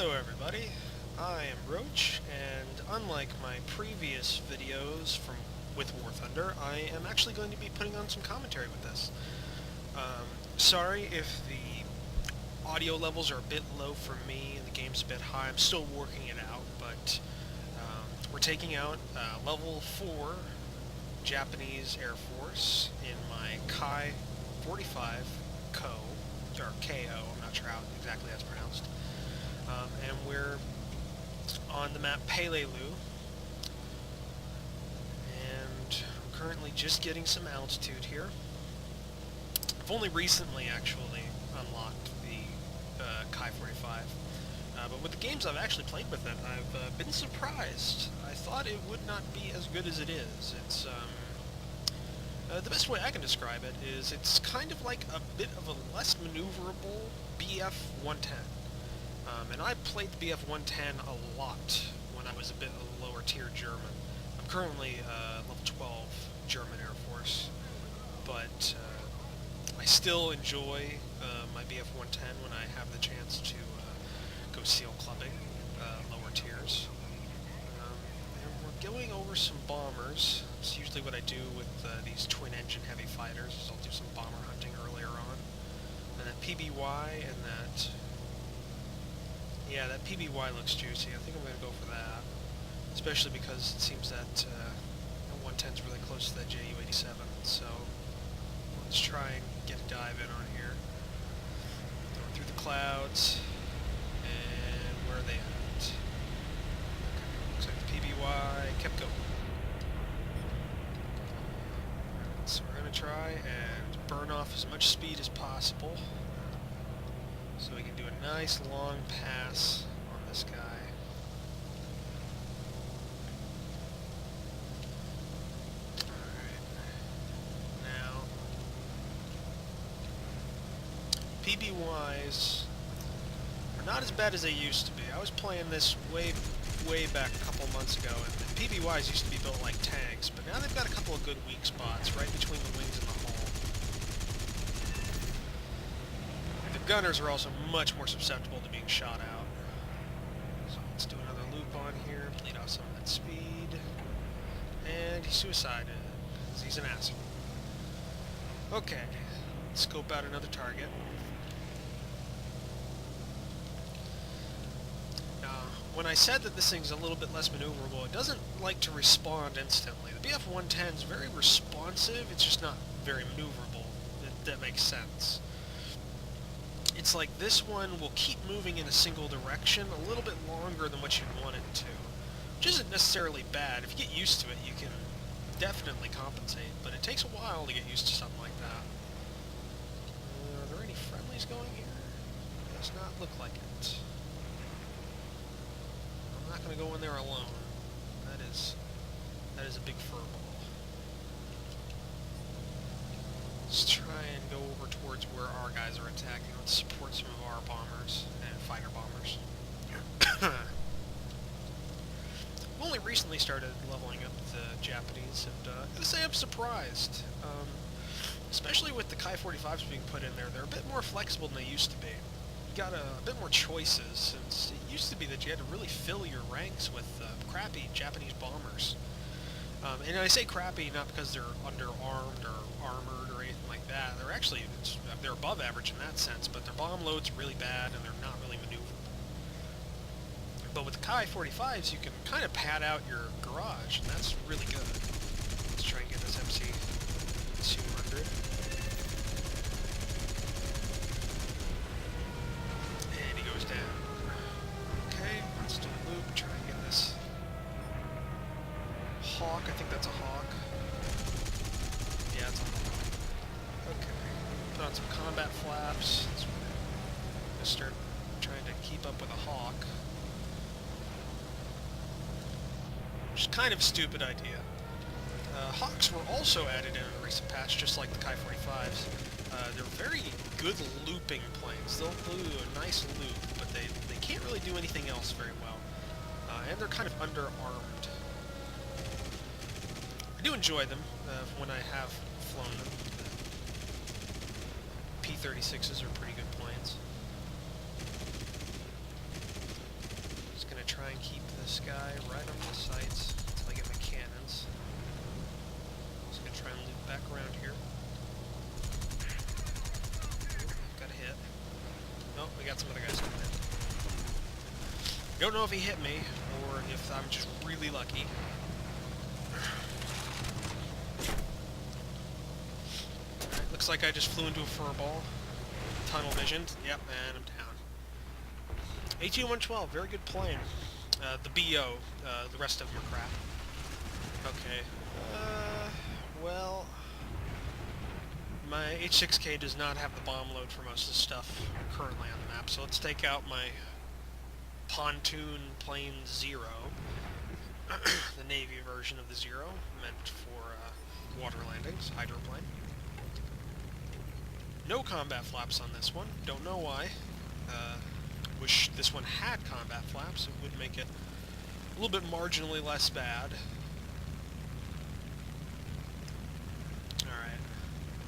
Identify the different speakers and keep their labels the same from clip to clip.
Speaker 1: Hello everybody, I am Roach, and unlike my previous videos with War Thunder, I am actually going to be putting on some commentary with this. Sorry if the audio levels are a bit low for me and the game's a bit high. I'm still working it out, but we're taking out level 4 Japanese Air Force in my Kai 45 Ko, or KO, I'm not sure how exactly that's pronounced. And we're on the map Peleliu, and I'm currently just getting some altitude here. I've only recently actually unlocked the Kai 45, but with the games I've actually played with it, I've been surprised. I thought it would not be as good as it is. It's the best way I can describe it is it's kind of like a bit of a less maneuverable BF-110. And I played the BF-110 a lot when I was a bit of a lower tier German. I'm currently level 12 German Air Force, but I still enjoy my BF-110 when I have the chance to go SEAL clubbing, lower tiers. And we're going over some bombers. It's usually what I do with these twin-engine heavy fighters, is I'll do some bomber hunting earlier on. And that PBY and that... Yeah, that PBY looks juicy. I think I'm going to go for that. Especially because it seems that the 110 is really close to that Ju-87. So, let's try and get a dive in on here. Going through the clouds. And where are they at? Okay, looks like the PBY kept going. So we're going to try and burn off as much speed as possible, so we can do a nice long pass on this guy. Alright. Now, PBYs are not as bad as they used to be. I was playing this way back a couple months ago, and the PBYs used to be built like tanks, but now they've got a couple of good weak spots right between the wings and the hull. Gunners are also much more susceptible to being shot out. So let's do another loop on here, bleed off some of that speed. And he suicided, because he's an asshole. Okay, let's scope out another target. Now, when I said that this thing's a little bit less maneuverable, it doesn't like to respond instantly. The BF-110 is very responsive, it's just not very maneuverable, if that makes sense. It's like this one will keep moving in a single direction a little bit longer than what you want it to, which isn't necessarily bad. If you get used to it, you can definitely compensate, but it takes a while to get used to something like that. Are there any friendlies going here? Does not look like it. I'm not going to go in there alone. That is a big furball. Let's try and go over towards where our guys are attacking. Let's support some of our bombers and fighter bombers. I've only recently started leveling up the Japanese, and I gotta say I'm surprised. Especially with the Kai 45s being put in there, they're a bit more flexible than they used to be. You got a bit more choices, since it used to be that you had to really fill your ranks with crappy Japanese bombers. And I say crappy not because they're underarmed or armored or anything like that. They're actually, they're above average in that sense, but their bomb load's really bad and they're not really maneuverable. But with the Kai 45s, you can kind of pad out your garage, and that's really good. Let's try and get this MC-200. And he goes down. Okay, let's do a loop, try and get this Hawk. I think that's a Hawk. Yeah, it's a Hawk. Okay. Put on some combat flaps. Let's start trying to keep up with a Hawk. Which is kind of a stupid idea. Hawks were also added in a recent patch, just like the Kai 45s. They're very good looping planes. They'll do a nice loop, but they can't really do anything else very well. And they're kind of underarmed. I do enjoy them when I have flown them. P-36s are pretty good planes. this guy right on the sights until I get my cannons. I'm just gonna try and loop back around here. Got a hit. Oh, we got some other guys coming in. Don't know if he hit me, or if I'm just really lucky. Alright, looks like I just flew into a furball. Tunnel visioned. Yep, and I'm down. 18112, very good plane. The BO, the rest of them are crap. Okay. Well... My H6K does not have the bomb load for most of the stuff currently on the map, so let's take out my Pontoon Plane Zero, the Navy version of the Zero, meant for water landings, hydroplane. No combat flaps on this one, don't know why. Wish this one had combat flaps, it would make it a little bit marginally less bad. Alright,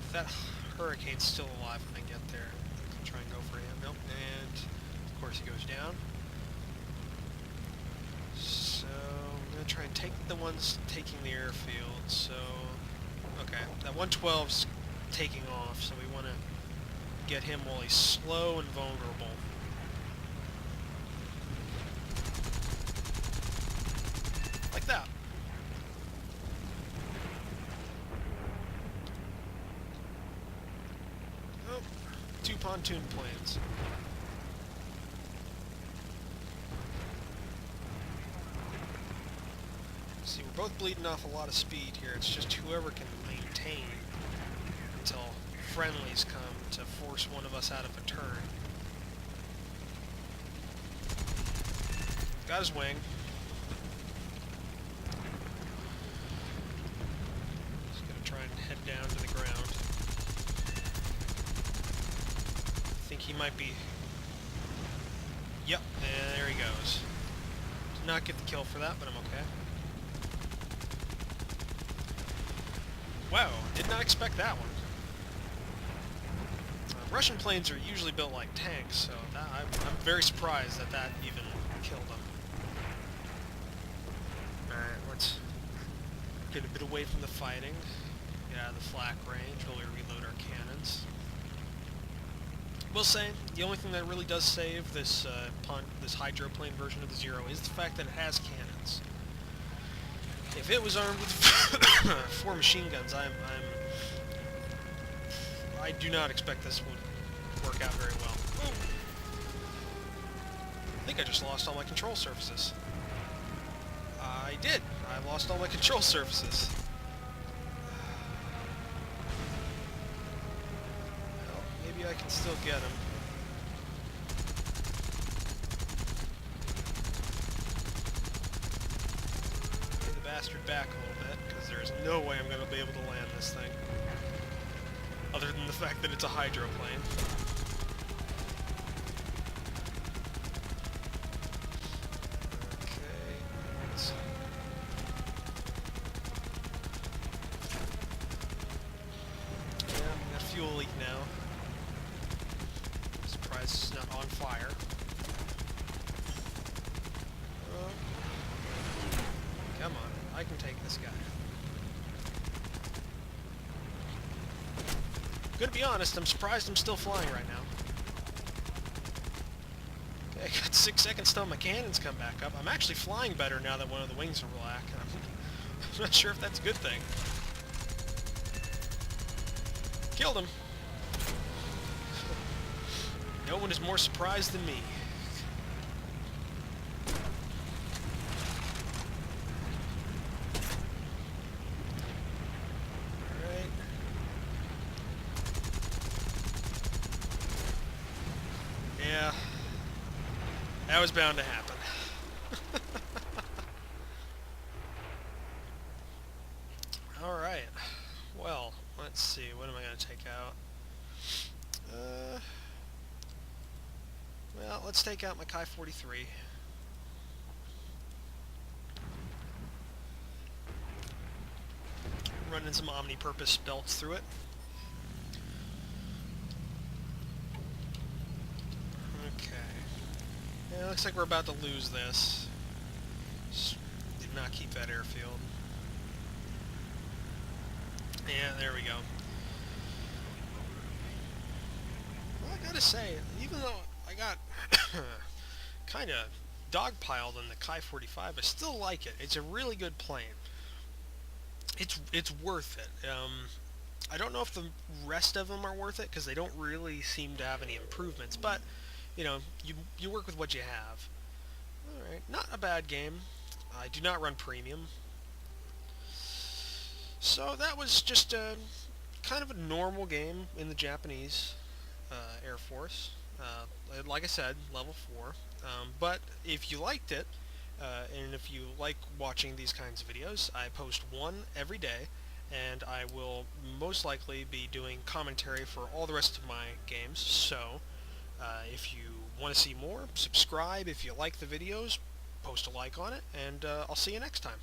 Speaker 1: if that Hurricane's still alive when I get there, I'll try and go for him. Nope, and of course he goes down. So, I'm going to try and take the ones taking the airfield, so... Okay, that 112's taking off, so we want to get him while he's slow and vulnerable. Like that. Oh, 2 pontoon planes. See, we're both bleeding off a lot of speed here. It's just whoever can maintain until friendlies come to force one of us out of a turn. Got his wing. Just gonna try and head down to the ground. I think he might be... Yep, and there he goes. Did not get the kill for that, but I'm okay. Wow, did not expect that one. Russian planes are usually built like tanks, so I'm very surprised that that even killed them. Alright, let's get a bit away from the fighting, get out of the flak range while we reload our cannons. Will say, the only thing that really does save this this hydroplane version of the Zero is the fact that it has cannons. If it was armed with 4 machine guns, I do not expect this would work out very well. Ooh. I think I just lost all my control surfaces. I did. I lost all my control surfaces. Well, maybe I can still get them. Get the bastard back a little bit, because there's no way I'm going to be able to land this thing. Other than the fact that it's a hydroplane. Okay. Yeah, we got a fuel leak now. Surprised it's not on fire. Come on, I can take this guy. Gonna be honest, I'm surprised I'm still flying right now. Okay, I got 6 seconds till my cannons come back up. I'm actually flying better now that one of the wings are black. I'm not sure if that's a good thing. Killed him. No one is more surprised than me. Yeah, that was bound to happen. Alright, well, let's see, what am I going to take out? Well, let's take out my Ki-43. Running some omni-purpose belts through it. Okay. Yeah, looks like we're about to lose this. did not keep that airfield. Yeah, there we go. Well, I gotta say, even though I got kind of dogpiled in the Ki-45, I still like it. It's a really good plane. It's worth it. I don't know if the rest of them are worth it because they don't really seem to have any improvements. But you know, you work with what you have. All right, not a bad game. I do not run premium, so that was just a kind of a normal game in the Japanese Air Force. Like I said, level 4. But if you liked it, and if you like watching these kinds of videos, I post one every day, and I will most likely be doing commentary for all the rest of my games. So, if you want to see more, subscribe. If you like the videos, post a like on it, and I'll see you next time.